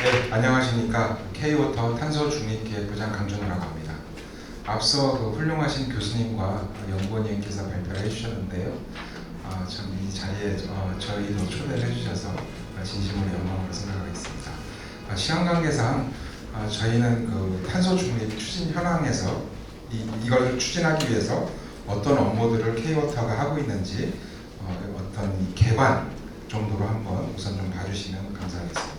네, 안녕하십니까. K워터 탄소중립기획부장 강준호라고 합니다. 앞서 훌륭하신 교수님과 연구원님께서 발표를 해주셨는데요. 참 이 자리에 저희도 초대를 해주셔서 진심으로 영광으로 생각하겠습니다. 시간 관계상 저희는 그 탄소중립 추진 현황에서 이걸 추진하기 위해서 어떤 업무들을 K워터가 하고 있는지 어떤 이 개관 정도로 한번 우선 좀 봐주시면 감사하겠습니다.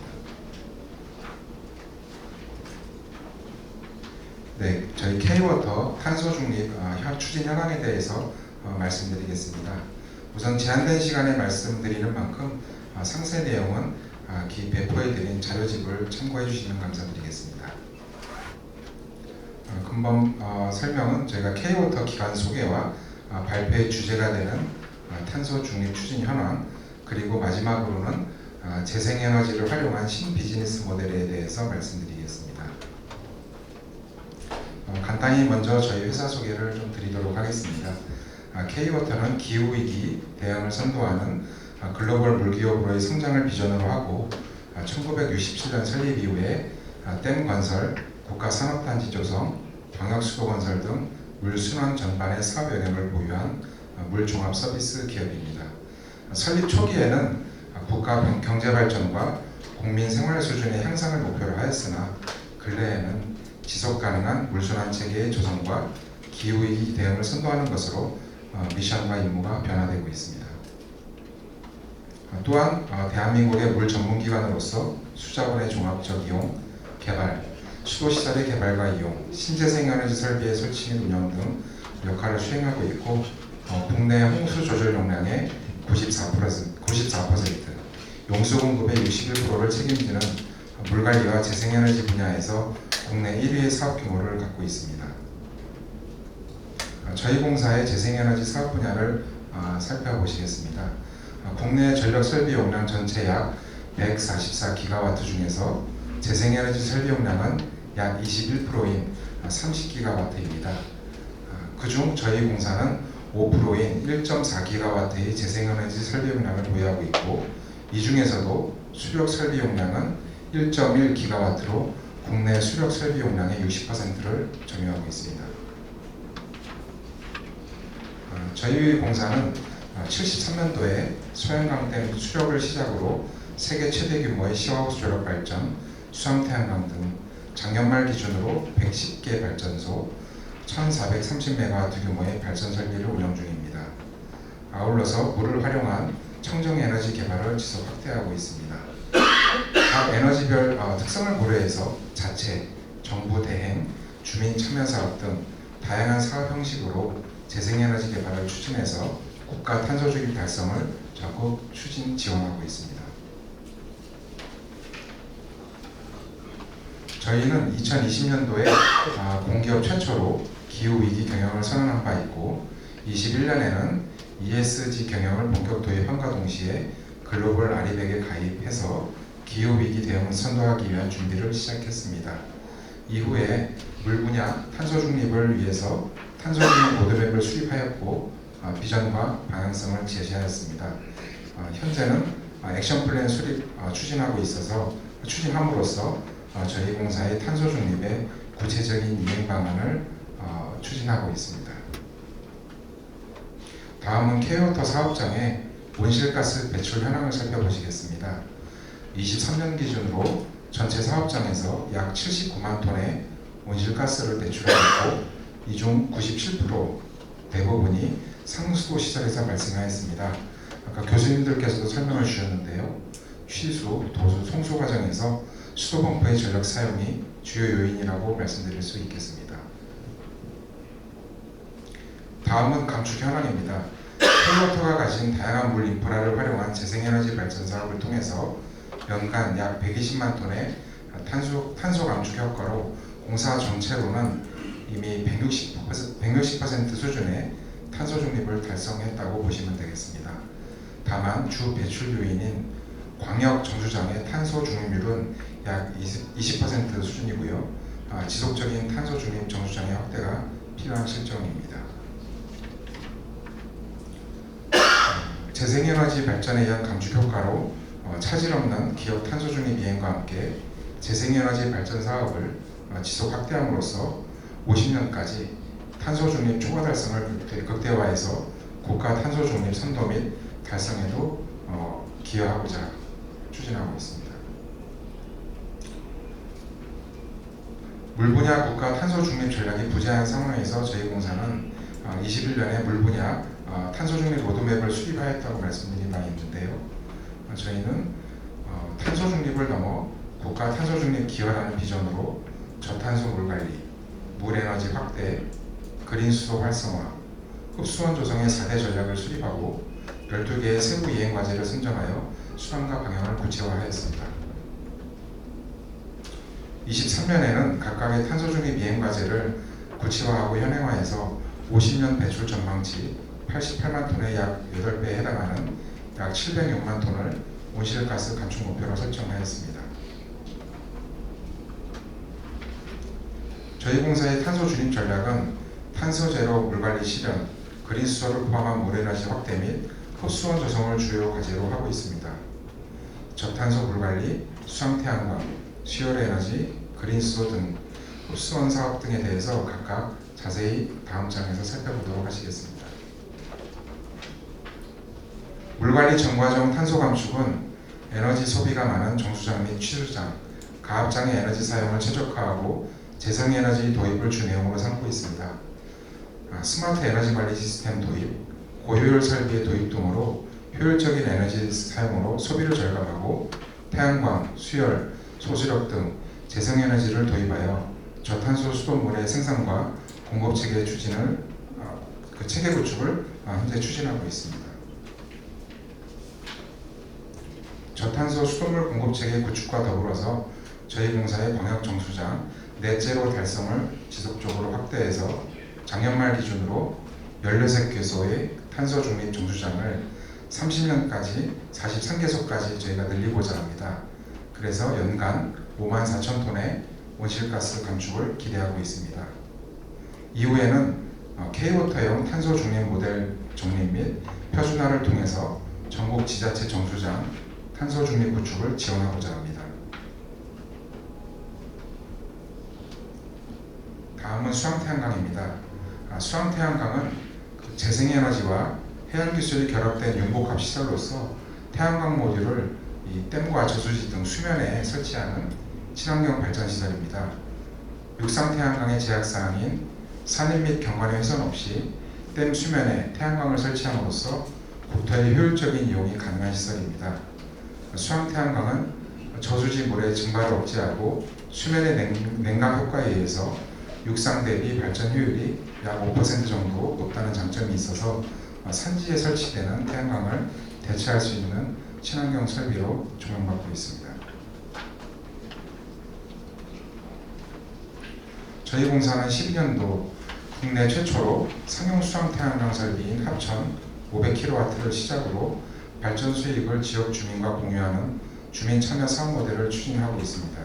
네, 저희 K워터 탄소중립 추진 현황에 대해서 말씀드리겠습니다. 우선 제한된 시간에 말씀드리는 만큼 상세 내용은 배포해드린 자료집을 참고해 주시면 감사드리겠습니다. 금번 설명은 저희가 K워터 기관 소개와 발표의 주제가 되는 탄소중립 추진 현황, 그리고 마지막으로는 재생에너지를 활용한 신비즈니스 모델에 대해서 말씀드리겠습니다. 간단히 먼저 저희 회사 소개를 좀 드리도록 하겠습니다. K워터는 기후위기 대응을 선도하는 글로벌 물기업으로의 성장을 비전으로 하고 1967년 설립 이후에 댐 건설, 국가산업단지 조성, 광역수도건설 등 물순환 전반의 사업 영역을 보유한 물종합 서비스 기업입니다. 설립 초기에는 국가 경제발전과 국민 생활 수준의 향상을 목표로 하였으나 근래에는 지속가능한 물순환 체계의 조성과 기후위기 대응을 선도하는 것으로 미션과 임무가 변화되고 있습니다. 또한 대한민국의 물 전문기관으로서 수자원의 종합적 이용, 개발, 수도시설의 개발과 이용, 신재생에너지 설비의 설치 및 운영 등 역할을 수행하고 있고 국내 홍수 조절 용량의 94%, 용수 공급의 61%를 책임지는 물관리와 재생에너지 분야에서 국내 1위의 사업 규모를 갖고 있습니다. 저희 공사의 재생에너지 사업 분야를 살펴보시겠습니다. 국내 전력 설비 용량 전체 약 144기가와트 중에서 재생에너지 설비 용량은 약 21%인 30기가와트입니다. 그중 저희 공사는 5%인 1.4기가와트의 재생에너지 설비 용량을 보유하고 있고, 이 중에서도 수력 설비 용량은 1.1기가와트로 국내 수력 설비 용량의 60%를 점유하고 있습니다. 저희 공사는 73년도에 소양강댐 수력을 시작으로 세계 최대 규모의 시화호수 조력 발전, 수상태양광 등 작년 말 기준으로 110개 발전소, 1430메가와트 규모의 발전 설비를 운영 중입니다. 아울러서 물을 활용한 청정에너지 개발을 지속 확대하고 있습니다. 각 에너지별 특성을 고려해서 자체, 정부 대행, 주민 참여 사업 등 다양한 사업 형식으로 재생에너지 개발을 추진해서 국가 탄소중립 달성을 적극 추진 지원하고 있습니다. 저희는 2020년도에 공기업 최초로 기후위기 경영을 선언한 바 있고, 21년에는 ESG 경영을 본격 도입함과 동시에 글로벌 아리백에 가입해서 기후위기 대응을 선도하기 위한 준비를 시작했습니다. 이후에 물 분야 탄소중립을 위해서 탄소중립 로드맵을 수립하였고 비전과 방향성을 제시하였습니다. 현재는 액션 플랜 수립 추진하고 있어서 추진함으로써 저희 공사의 탄소중립의 구체적인 이행 방안을 추진하고 있습니다. 다음은 K워터 사업장의 온실가스 배출 현황을 살펴보시겠습니다. 23년 기준으로 전체 사업장에서 약 79만 톤의 온실가스를 배출하고 있고, 이 중 97% 대부분이 상수도 시설에서 발생하였습니다. 아까 교수님들께서도 설명을 주셨는데요. 취수, 도수, 송수 과정에서 수도펌프의 전력 사용이 주요 요인이라고 말씀드릴 수 있겠습니다. 다음은 감축 현황입니다. K워터가 가진 다양한 물 인프라를 활용한 재생에너지 발전 사업을 통해서 연간 약 120만 톤의 탄소 감축 효과로 공사 전체로는 이미 160% 수준의 탄소 중립을 달성했다고 보시면 되겠습니다. 다만 주 배출 요인인 광역 정수장의 탄소 중립률은 약 20% 수준이고요. 지속적인 탄소 중립 정수장의 확대가 필요한 실정입니다. 재생에너지 발전에 의한 감축 효과로 차질 없는 기업 탄소 중립 이행과 함께 재생에너지 발전 사업을 지속 확대함으로써 50년까지 탄소 중립 초과 달성을 극대화해서 국가 탄소 중립 선도 및 달성에도 기여하고자 추진하고 있습니다. 물 분야 국가 탄소 중립 전략이 부재한 상황에서 저희 공사는 21년에 물 분야 탄소 중립 로드맵을 수립하였다고 말씀드린 바 있는데요. 저희는 탄소 중립을 넘어 국가 탄소 중립 기여라는 비전으로 저탄소 물 관리, 물 에너지 확대, 그린 수소 활성화, 흡수원 조성의 4대 전략을 수립하고 12개의 세부 이행 과제를 선정하여 수단과 방향을 구체화하였습니다. 23년에는 각각의 탄소 중립 이행 과제를 구체화하고 현행화해서 50년 배출 전망치 88만 톤의 약 8배에 해당하는 약 706만 톤을 온실가스 감축 목표로 설정하였습니다. 저희 공사의 탄소 중립 전략은 탄소 제로 물관리 실현, 그린 수소를 포함한 물에너지 확대 및 흡수원 조성을 주요 과제로 하고 있습니다. 저탄소 물관리, 수상태양광, 수열에너지, 그린 수소 등 흡수원 사업 등에 대해서 각각 자세히 다음 장에서 살펴보도록 하시겠습니다. 물관리 전과정 탄소 감축은 에너지 소비가 많은 정수장 및 취수장, 가압장의 에너지 사용을 최적화하고 재생에너지 도입을 주 내용으로 삼고 있습니다. 스마트 에너지 관리 시스템 도입, 고효율 설비의 도입 등으로 효율적인 에너지 사용으로 소비를 절감하고 태양광, 수열, 소지력 등 재생에너지를 도입하여 저탄소 수돗물의 생산과 공급 체계 체계 구축을 현재 추진하고 있습니다. 저탄소 수돗물 공급 체계 구축과 더불어서 저희 공사의 광역 정수장 넷제로 달성을 지속적으로 확대해서 작년 말 기준으로 16개소의 탄소 중립 정수장을 30년까지 43개소까지 저희가 늘리고자 합니다. 그래서 연간 5만 4천 톤의 온실가스 감축을 기대하고 있습니다. 이후에는 K워터형 탄소 중립 모델 정립 및 표준화를 통해서 전국 지자체 정수장 탄소 중립 구축을 지원하고자 합니다. 다음은 수상태양광입니다. 수상태양광은 재생에너지와 해양기술이 결합된 융복합 시설로서 태양광 모듈을 이 댐과 저수지 등 수면에 설치하는 친환경 발전시설입니다. 육상태양광의 제약사항인 산입 및 경관의 훼손 없이 댐 수면에 태양광을 설치함으로써 국토의 효율적인 이용이 가능한 시설입니다. 수상태양광은 저수지 물의 증발을 억제하고 수면의 냉각 효과에 의해서 육상 대비 발전 효율이 약 5% 정도 높다는 장점이 있어서 산지에 설치되는 태양광을 대체할 수 있는 친환경 설비로 조명받고 있습니다. 저희 공사는 12년도 국내 최초로 상용 수상 태양광 설비인 합천 500kW를 시작으로 발전 수익을 지역 주민과 공유하는 주민 참여 사업 모델을 추진하고 있습니다.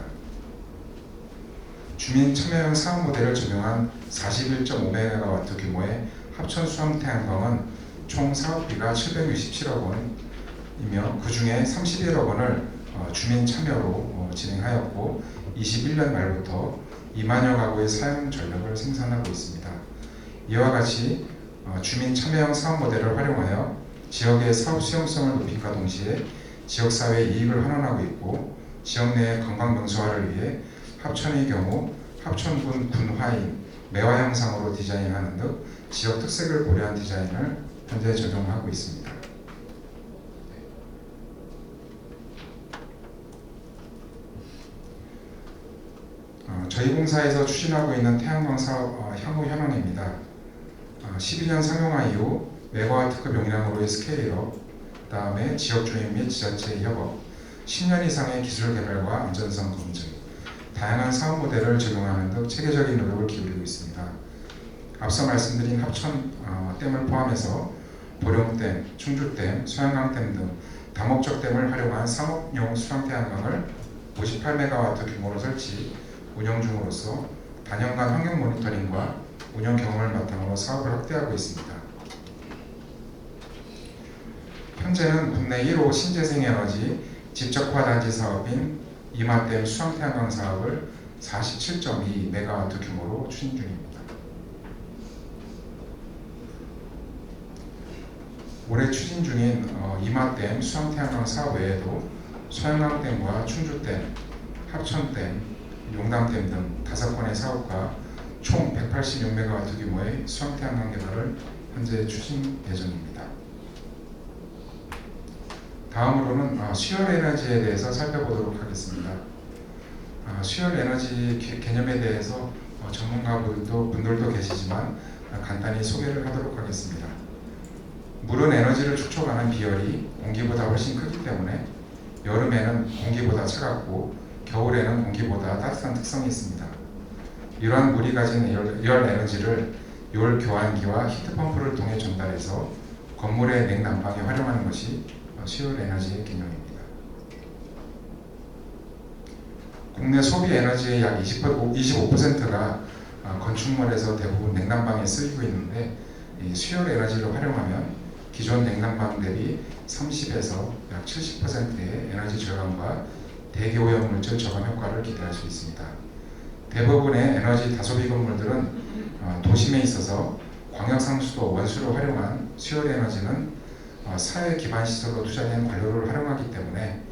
주민 참여형 사업 모델을 적용한 41.5MW 규모의 합천 수상 태양광은 총 사업비가 767억 원이며 그 중에 31억 원을 주민 참여로 진행하였고 21년 말부터 2만여 가구의 사용 전력을 생산하고 있습니다. 이와 같이 주민 참여형 사업 모델을 활용하여 지역의 사업 수용성을 높임과 동시에 지역사회 이익을 환원하고 있고 지역 내의 관광 명소화를 위해 합천의 경우 합천군 군화인 매화 형상으로 디자인하는 등 지역 특색을 고려한 디자인을 현재 적용하고 있습니다. 저희 공사에서 추진하고 있는 태양광 사업 향후 현황입니다. 12년 상용화 이후 메가와트급 용량으로의 스케일업, 그 다음에 지역 주민 및 지자체의 협업, 10년 이상의 기술 개발과 안전성 검증, 다양한 사업 모델을 적용하는 등 체계적인 노력을 기울이고 있습니다. 앞서 말씀드린 합천 댐을 포함해서 보령댐, 충주댐, 소양강댐 등 다목적 댐을 활용한 상업용 수상태양광을 58MW 규모로 설치, 운영 중으로서 단연간 환경 모니터링과 운영 경험을 바탕으로 사업을 확대하고 있습니다. 현재는 국내 1호 신재생에너지 집적화 단지 사업인 이마댐 수상태양광 사업을 47.2MW 규모로 추진 중입니다. 올해 추진 중인 이마댐 수상태양광 사업 외에도 소양강댐과 충주댐, 합천댐, 용담댐 등 5건의 사업과 총 186MW 규모의 수상태양광 개발을 현재 추진 예정입니다. 다음으로는 수열 에너지에 대해서 살펴보도록 하겠습니다. 수열 에너지 개념에 대해서 전문가분들도 계시지만 간단히 소개를 하도록 하겠습니다. 물은 에너지를 축적하는 비열이 공기보다 훨씬 크기 때문에 여름에는 공기보다 차갑고 겨울에는 공기보다 따뜻한 특성이 있습니다. 이러한 물이 가진 열 에너지를 열 교환기와 히트펌프를 통해 전달해서 건물의 냉난방에 활용하는 것이 수열 에너지의 개념입니다. 국내 소비 에너지의 약 25%가 건축물에서 대부분 냉난방에 쓰이고 있는데 이 수열 에너지를 활용하면 기존 냉난방 대비 30에서 약 70%의 에너지 절감과 대기오염물질 저감 효과를 기대할 수 있습니다. 대부분의 에너지 다소비 건물들은 도심에 있어서 광역상수도 원수를 활용한 수열 에너지는 사회 기반 시설로 투자된 관료를 활용하기 때문에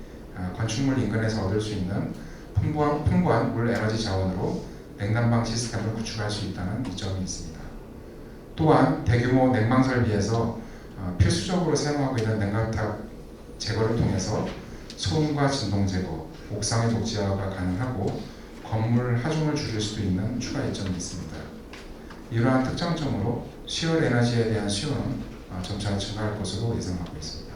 건축물 인근에서 얻을 수 있는 풍부한 물 에너지 자원으로 냉난방 시스템을 구축할 수 있다는 이점이 있습니다. 또한 대규모 냉방 설비에서 필수적으로 사용하고 있는 냉각탑 제거를 통해서 소음과 진동 제거, 옥상의 독지화가 가능하고 건물 하중을 줄일 수도 있는 추가 이점이 있습니다. 이러한 특장점으로 수열 에너지에 대한 수요는 점차 증가할 것으로 예상하고 있습니다.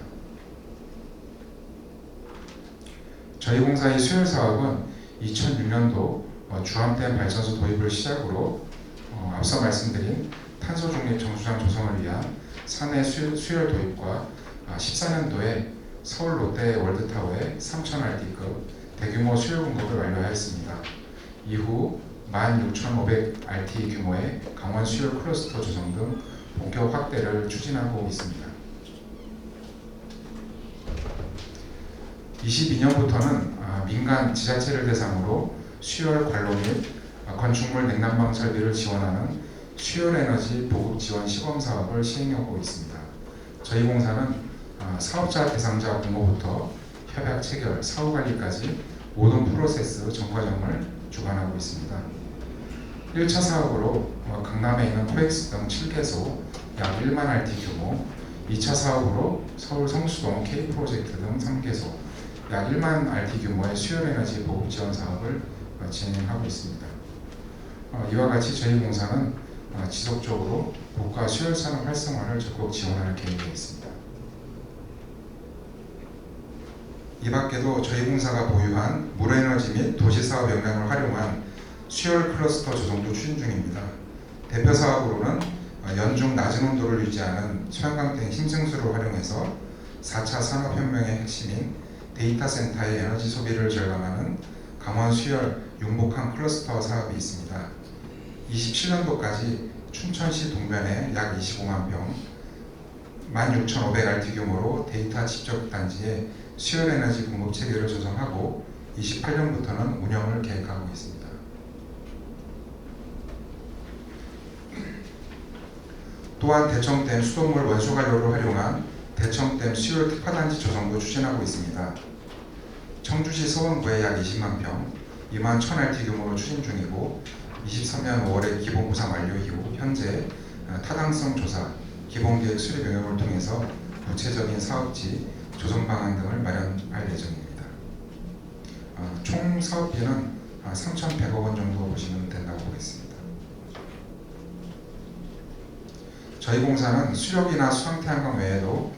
저희 공사의 수열 사업은 2006년도 주암댐 발전소 도입을 시작으로 앞서 말씀드린 탄소 중립 정수장 조성을 위한 사내 수열 도입과 14년도에 서울 롯데 월드타워의 3000RT급 대규모 수요 공급을 완료하였습니다. 이후 16,500RT 규모의 강원 수열 클러스터 조성 등 본격 확대를 추진하고 있습니다. 22년부터는 민간 지자체를 대상으로 수열 관로 및 건축물 냉난방 설비를 지원하는 수열 에너지 보급 지원 시범 사업을 시행하고 있습니다. 저희 공사는 사업자 대상자 공모부터 협약 체결, 사후 관리까지 모든 프로세스 전 과정을 주관하고 있습니다. 1차 사업으로 강남에 있는 코엑스 등 7개소 약 1만 RT 규모, 2차 사업으로 서울 성수동 K프로젝트 등 3개소 약 1만 RT 규모의 수열 에너지 보급 지원 사업을 진행하고 있습니다. 이와 같이 저희 공사는 지속적으로 고가 수열 산업 활성화를 적극 지원할 계획에 있습니다. 이 밖에도 저희 공사가 보유한 물에너지 및 도시사업 역량을 활용한 수열 클러스터 조성도 추진 중입니다. 대표 사업으로는 연중 낮은 온도를 유지하는 소양강댐 힘승수를 활용해서 4차 산업혁명의 핵심인 데이터 센터의 에너지 소비를 절감하는 강원 수열 융복항 클러스터 사업이 있습니다. 27년도까지 춘천시 동면에 약 25만 평, 16,500RT 규모로 데이터 집적 단지에 수열 에너지 공급 체계를 조성하고 28년부터는 운영을 계획하고 있습니다. 또한 대청댐 수돗물 원수관료를 활용한 대청댐 수열 특화단지 조성도 추진하고 있습니다. 청주시 서원구에 약 20만 평, 2만 1000RT 규모로 추진 중이고 23년 5월에 기본 구상 완료 이후 현재 타당성 조사, 기본계획 수립 영역을 통해서 구체적인 사업지, 조성 방안 등을 마련할 예정입니다. 총 사업비는 3,100억 원 정도 보시면 된다고 보겠습니다. 저희 공사는 수력이나 수상태양광 외에도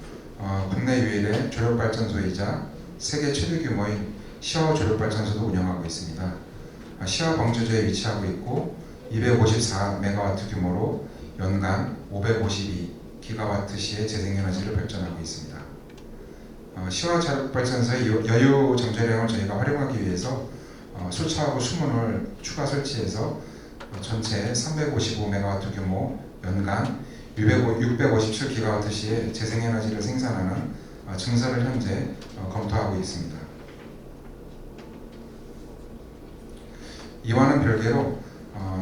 국내 유일의 조력발전소이자 세계 최대 규모인 시화 조력발전소도 운영하고 있습니다. 시화 방조제에 위치하고 있고 254MW 규모로 연간 552GWh의 재생에너지를 발전하고 있습니다. 시화 조력발전소의 여유 정제량을 저희가 활용하기 위해서 수차하고 수문을 추가 설치해서 전체 355MW 규모 연간 657GWh의 재생에너지를 생산하는 증설을 현재 검토하고 있습니다. 이와는 별개로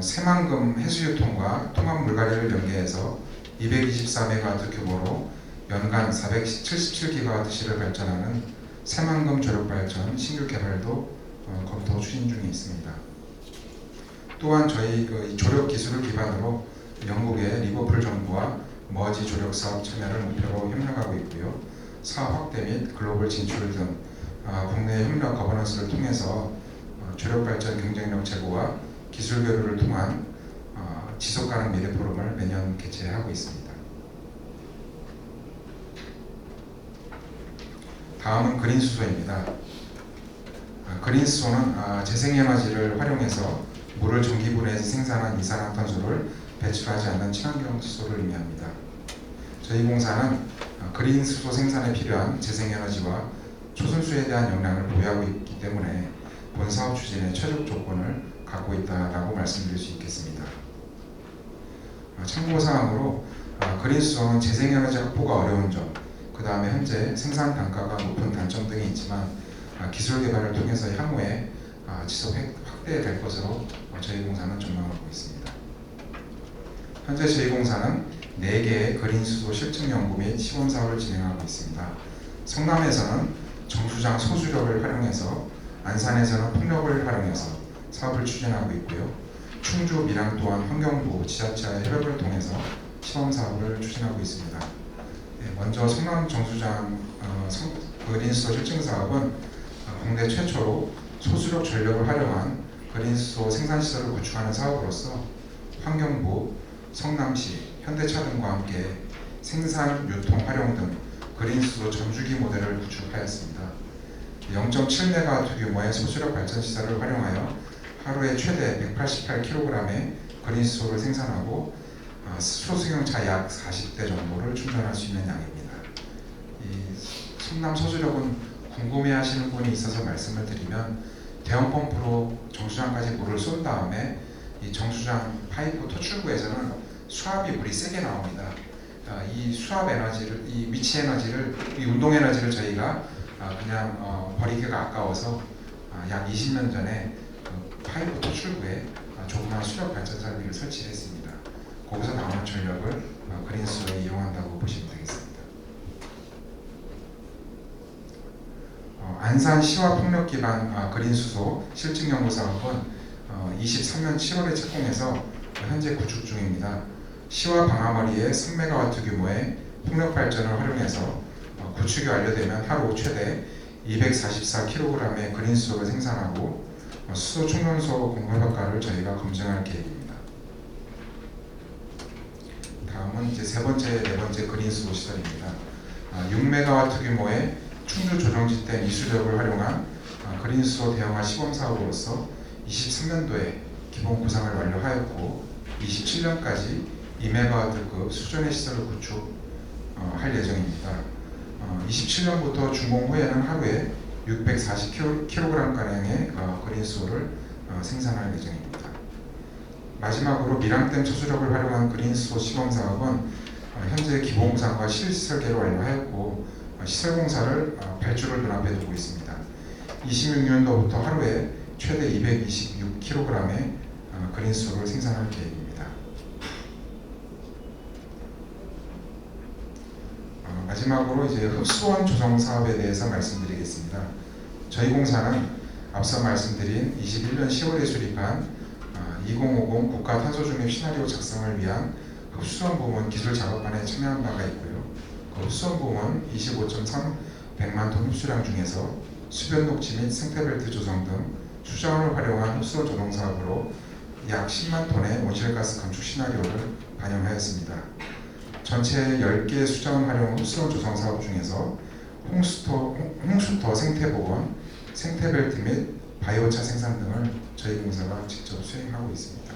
새만금 해수유통과 통합 물갈이를 연계해서 224메가와트 규모로 연간 477기가와트시를 발전하는 새만금 조력발전 신규 개발도 검토 추진 중에 있습니다. 또한 저희 이 조력 기술을 기반으로 영국의 리버풀 정부와 머지 조력 사업 참여를 목표로 협력하고 있고요. 사업 확대 및 글로벌 진출 등 국내 협력 거버넌스를 통해서 조력 발전 경쟁력 제고와 기술 교류를 통한 지속 가능 미래 포럼을 매년 개최하고 있습니다. 다음은 그린 수소입니다. 그린 수소는 재생에너지를 활용해서 물을 전기분해해서 생산한 이산화탄소를 배출하지 않는 친환경 수소를 의미합니다. 저희 공사는 그린 수소 생산에 필요한 재생에너지와 초순수에 대한 역량을 보유하고 있기 때문에 본 사업 추진의 최적 조건을 갖고 있다라고 말씀드릴 수 있겠습니다. 참고사항으로 그린 수소는 재생에너지 확보가 어려운 점, 그 다음에 현재 생산 단가가 높은 단점 등이 있지만 기술 개발을 통해서 향후에 지속 확대될 것으로 저희 공사는 전망하고 있습니다. 현재 저희 공사는 4개의 그린 수소 실증 연구 및 시범 사업을 진행하고 있습니다. 성남에서는 정수장 소수력을 활용해서, 안산에서는 풍력을 활용해서 사업을 추진하고 있고요. 충주, 밀양 또한 환경부, 지자체와의 협업을 통해서 시범 사업을 추진하고 있습니다. 먼저 성남 정수장 그린수소 실증 사업은 국내 최초로 소수력 전력을 활용한 그린수소 생산시설을 구축하는 사업으로서 환경부, 성남시, 현대차 등과 함께 생산, 유통, 활용 등 그린수소 전주기 모델을 구축하였습니다. 0.7메가와트 규모의 소수력 발전시설을 활용하여 하루에 최대 188kg의 그린수소를 생산하고 수소 승용차 약 40대 정도를 충전할 수 있는 양입니다. 이 성남 소수력은 궁금해하시는 분이 있어서 말씀을 드리면, 대형 펌프로 정수장까지 물을 쏜 다음에 이 정수장 파이프 토출구에서는 수압이 물이 세게 나옵니다. 이 수압 에너지를, 이 위치 에너지를, 이 운동 에너지를 저희가 그냥 버리기가 아까워서 약 20년 전에 파이프 토출구에 조그마한 수력 발전 설비를 설치했습니다. 거기서 나오는 전력을 그린수소에 이용한다고 보시면 되겠습니다. 안산시와 폭력 기반 그린수소 실증 연구 사업은 23년 7월에 착공해서 현재 구축 중입니다. 시와 방아머리에 3메가와트 규모의 폭력 발전을 활용해서 구축이 완료되면 하루 최대 244kg의 그린수소를 생산하고 수소 충전소 공급 효과를 저희가 검증할 계획입니다. 다음은 이제 세 번째, 네 번째 그린수소 시설입니다. 6메가와트 규모의 충주 조정지대 미수력을 활용한 그린수소 대형화 시범 사업으로서 23년도에 기본 구상을 완료하였고 27년까지 2메가와트급 수준의 시설을 구축할 예정입니다. 27년부터 준공 후에는 하루에 640kg가량의 그린수소를 생산할 예정입니다. 마지막으로 밀양댐 초수력을 활용한 그린수소 시범사업은 현재 기본공사과 실시설계를 완료하였고 시설공사를 발주를 눈앞에 두고 있습니다. 26년도부터 하루에 최대 226kg의 그린수소를 생산할 계획입니다. 마지막으로 이제 흡수원 조성 사업에 대해서 말씀드리겠습니다. 저희 공사는 앞서 말씀드린 21년 10월에 수립한 2050 국가 탄소 중립 시나리오 작성을 위한 흡수원 부문 기술 작업반에 참여한 바가 있고요. 그 흡수원 부문 25.3 100만 톤 흡수량 중에서 수변 녹지 및 생태벨트 조성 등 수자원을 활용한 흡수원 조성 사업으로 약 10만 톤의 온실가스 감축 시나리오를 반영하였습니다. 전체 10개 수자원 활용 흡수원 조성 사업 중에서 홍수터 생태복원, 생태벨트 및 바이오차 생산 등을 저희 공사가 직접 수행하고 있습니다.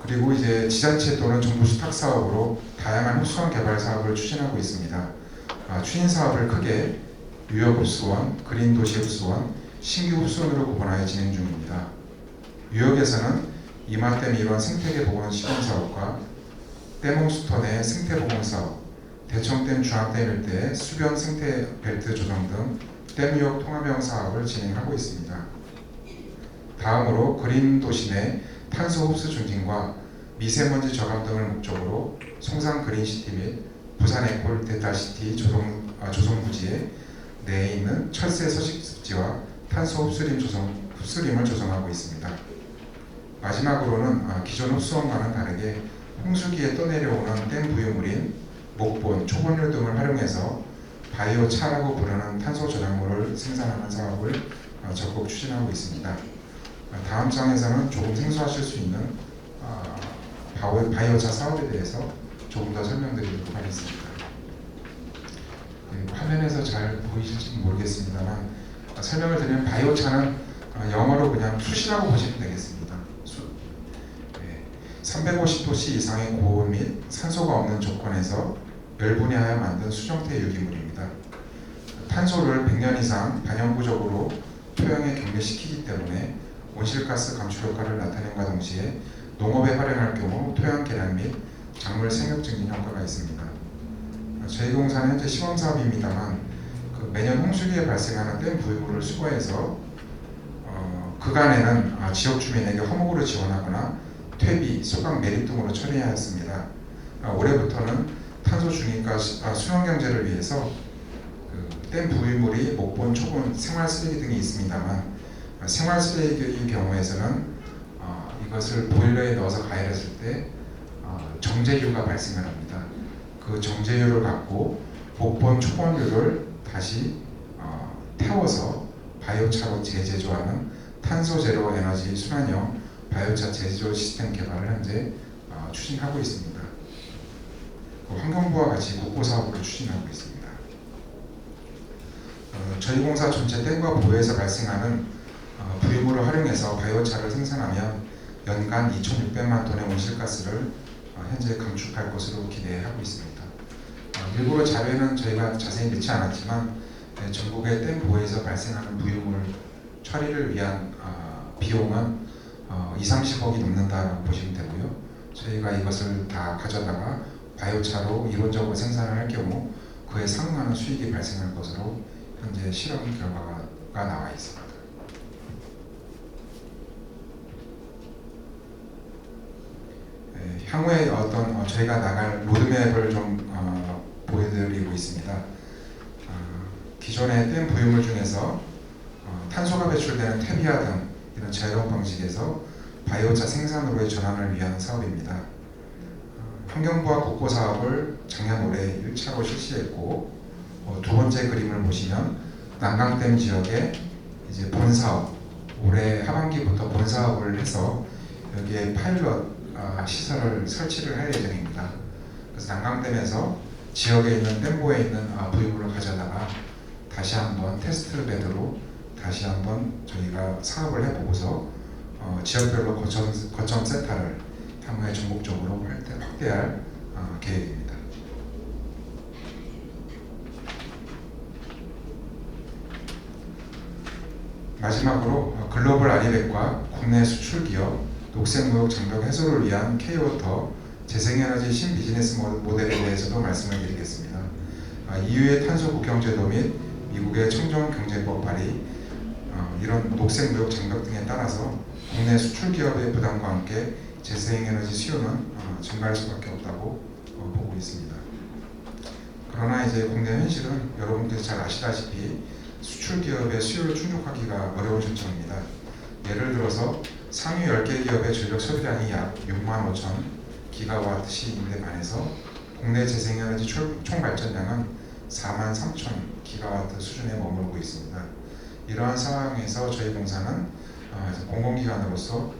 그리고 이제 지자체 또는 정부 수탁 사업으로 다양한 흡수원 개발 사업을 추진하고 있습니다. 추진 사업을 크게 유역 흡수원, 그린 도시 흡수원, 신규 흡수원으로 구분하여 진행 중입니다. 유역에서는 이마댐 일원 생태계 복원 시범 사업과 댐홍수터 내 생태 복원 사업, 대청댐, 중앙댐 일대의 수변 생태 벨트 조성 등 댐 유역 통합형 사업을 진행하고 있습니다. 다음으로 그린 도시 내 탄소 흡수 증진과 미세먼지 저감 등을 목적으로 송산 그린시티 및 부산 에콜 데이터시티 조성 부지에 내에 있는 철새 서식지와 탄소 흡수림을 조성하고 있습니다. 마지막으로는 기존 흡수원과는 다르게 홍수기에 떠내려오는 댐 부유물인 목본, 초본류 등을 활용해서 바이오 차라고 부르는 탄소 저장물을 생산하는 사업을 적극 추진하고 있습니다. 다음 장에서는 조금 생소하실 수 있는 바이오차 사업에 대해서 조금 더 설명드리도록 하겠습니다. 화면에서 잘 보이실지 모르겠습니다만 설명을 드리면 바이오차는 영어로 그냥 숯이라고 보시면 되겠습니다. 숯. 350도씨 이상의 고온 및 산소가 없는 조건에서 열분해하여 만든 수정태 유기물입니다. 탄소를 100년 이상 반영구적으로 토양에 격리시키기 때문에 온실가스 감축 효과를 나타낸과 동시에 농업에 활용할 경우 토양 개량 및 작물 생육 증진 효과가 있습니다. 저희 공사는 현재 시범 사업입니다만 매년 홍수기에 발생하는 댐 부유물을 수거해서 그간에는 지역 주민에게 허목으로 지원하거나 퇴비, 소각 매립 등으로 처리하였습니다. 올해부터는 탄소 중립과 순환경제를 위해서 댐 부유물이 목본, 초본, 생활 쓰레기 등이 있습니다만 생활 쓰레기의 경우에서는 이것을 보일러에 넣어서 가열했을 때 정제유가 발생을 합니다. 그 정제유를 갖고 목본, 초본유를 다시 태워서 바이오차로 재제조하는 탄소 제로 에너지 순환형 바이오차 재제조 시스템 개발을 현재 추진하고 있습니다. 환경부와 같이 국보 사업을 추진하고 있습니다. 저희 공사 전체 댐과 보유에서 발생하는 부유물을 활용해서 바이오차를 생산하면 연간 2,600만 톤의 온실가스를 현재 감축할 것으로 기대하고 있습니다. 일부러 자료에는 저희가 자세히 넣지 않았지만 전국의 댐 보유에서 발생하는 부유물 처리를 위한 비용은 20-30억이 넘는다고 보시면 되고요. 저희가 이것을 다 가져다가 바이오차로 이론적으로 생산을 할 경우 그에 상응하는 수익이 발생할 것으로 현재 실험 결과가 나와 있습니다. 향후에 어떤 저희가 나갈 로드맵을 좀 보여드리고 있습니다. 기존의 댐 부유물 중에서 탄소가 배출되는 퇴비화 등 이런 재활용 방식에서 바이오차 생산으로의 전환을 위한 사업입니다. 환경부와 국보 사업을 작년 올해 1차로 실시했고 두 번째 그림을 보시면 난강댐 지역에 이제 본 사업 올해 하반기부터 본 사업을 해서 여기에 파일럿 시설을 설치를 할 예정입니다. 그래서 난강댐에서 지역에 있는 댐보에 있는 부유물을 가져다가 다시 한번 테스트 베드로 다시 한번 저희가 사업을 해보고서 지역별로 거점 센터를 향후에 전국적으로 확대할 계획입니다. 마지막으로 글로벌 아리백과 국내 수출 기업 녹색무역 장벽 해소를 위한 K-워터 재생에너지 신비즈니스 모델에 대해서도 말씀을 드리겠습니다. EU의 탄소 국경제도 및 미국의 청정경제법 발의 이런 녹색무역 장벽 등에 따라서 국내 수출 기업의 부담과 함께 재생에너지 수요는 증가할 수밖에 없다고 보고 있습니다. 그러나 이제 국내 현실은 여러분들이 잘 아시다시피 수출 기업의 수요를 충족하기가 어려운 실정입니다. 예를 들어서 상위 10개 기업의 전력 소비량이 약 6만 5천 기가와트시인데 반해서 국내 재생에너지 총 발전량은 4만 3천 기가와트 수준에 머무르고 있습니다. 이러한 상황에서 저희 공사는 공공기관으로서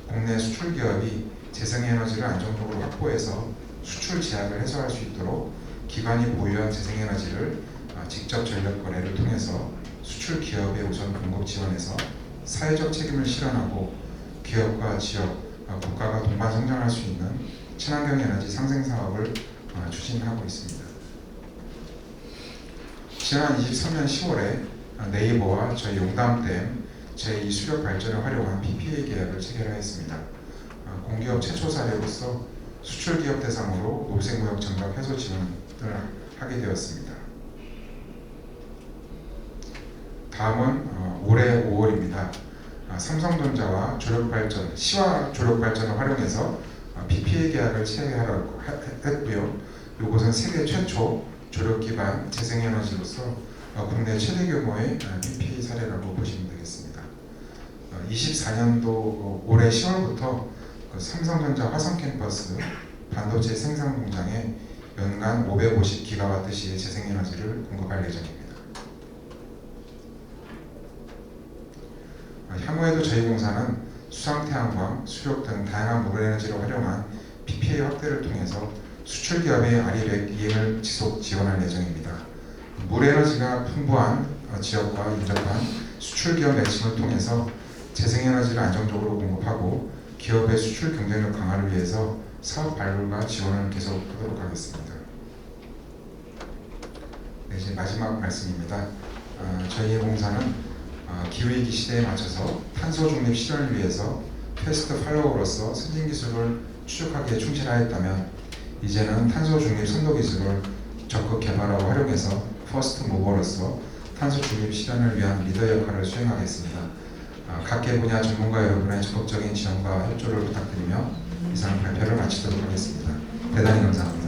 국내 수출 기업이 재생에너지를 안정적으로 확보해서 수출 제약을 해소할 수 있도록 기관이 보유한 재생에너지를 직접 전력 거래를 통해서 수출 기업의 우선 공급 지원해서 사회적 책임을 실현하고 기업과 지역, 국가가 동반 성장할 수 있는 친환경 에너지 상생 사업을 추진하고 있습니다. 지난 23년 10월에 네이버와 저희 용담댐 제2 수력 발전을 활용한 PPA 계약을 체결하였습니다. 공기업 최초 사례로서 수출 기업 대상으로 녹색무역 장벽 해소 지원 하게 되었습니다. 다음은 올해 5월입니다. 삼성전자와 조력발전, 시와 조력발전을 활용해서 PPA 계약을 체결하라고 했고요. 이것은 세계 최초 조력 기반 재생에너지로서 국내 최대 규모의 PPA 사례라고 보시면 되겠습니다. 24년도 올해 10월부터 삼성전자 화성 캠퍼스 반도체 생산 공장에 연간 550GWh의 재생에너지를 공급할 예정입니다. 향후에도 저희 공사는 수상태양광, 수력 등 다양한 물에너지를 활용한 PPA 확대를 통해서 수출 기업의 아리백 이행을 지속 지원할 예정입니다. 물에너지가 풍부한 지역과 인접한 수출 기업 매칭을 통해서 재생에너지를 안정적으로 공급하고 기업의 수출 경쟁력 강화를 위해서 사업 발굴과 지원을 계속하도록 하겠습니다. 네, 이제 마지막 말씀입니다. 저희 공사는 기후위기 시대에 맞춰서 탄소 중립 실현을 위해서 패스트 팔로워로서 선진 기술을 추적하기에 충실하였다면 이제는 탄소 중립 선도 기술을 적극 개발하고 활용해서 퍼스트 모버로서 탄소 중립 실현을 위한 리더 역할을 수행하겠습니다. 각계 분야 전문가 여러분의 적극적인 지원과 협조를 부탁드리며 이상 발표를 마치도록 하겠습니다. 대단히 감사합니다.